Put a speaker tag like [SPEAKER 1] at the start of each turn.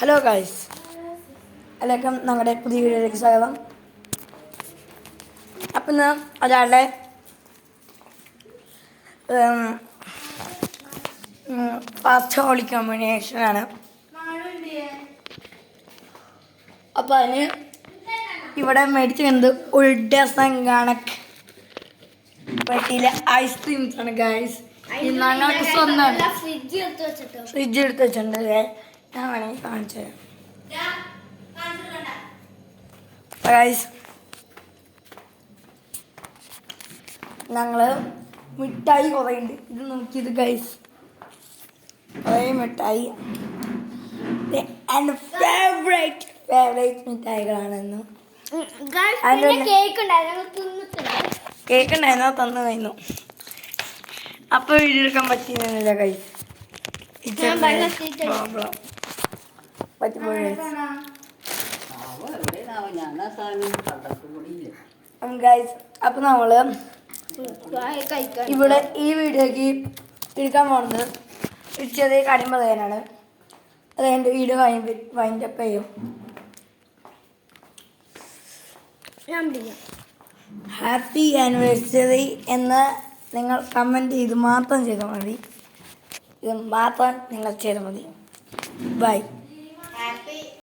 [SPEAKER 1] Hello guys, എല്ലാവർക്കും ഞങ്ങളുടെ പുതിയ വീഡിയോയിലേക്ക് സ്വാഗതം. അപ്പം ഇന്ന് ഒരാളുടെ ഫാസ്റ്റ് ഹോളി കോമ്പിനേഷനാണ്. അപ്പോൾ അതിന് ഇവിടെ മേടിച്ചിരുന്നത് ഉൾഡസം കണക്ക് പറ്റിയില്ല ഐസ്ക്രീംസ് ആണ് ഗൈസ്. ഞങ്ങൾക്ക് സ്വന്തമാണ് ഫ്രിഡ്ജ് എടുത്ത് വെച്ചിട്ടുണ്ട്. ഞാൻ വേണമെങ്കിൽ കാണിച്ചു തരാം ഗൈസ്. ഞങ്ങള് മിഠായി കുറേ ഉണ്ട്. ഇത് നോക്കിയത് ഗൈസ്, കുറേ മിഠായി. എൻ്റെ ഫേവറേറ്റ് മിഠായികളാണെന്ന്. കേക്ക് ഉണ്ടായിരുന്നോ തന്നു കഴിഞ്ഞു. അപ്പോൾ വീഡിയോ എടുക്കാൻ പറ്റിയിരുന്നില്ല ഗൈസ്. പറ്റിപ്പോയി ഗൈസ്. അപ്പം നമ്മള് ഇവിടെ ഈ വീഡിയോക്ക് എടുക്കാൻ പോകുന്നത് ഒരു ചെറിയ കാര്യം പറയാനാണ്. അത് എൻ്റെ വീഡിയോ വൈൻഡപ്പ് ചെയ്യും. ഹാപ്പി ആനിവേഴ്സറി എന്ന് നിങ്ങൾ കമൻറ്റ് ചെയ്ത് മാത്രം ചെയ്താൽ മതി. ഇത് മാത്രം നിങ്ങൾ ചെയ്താൽ മതി. ബൈ.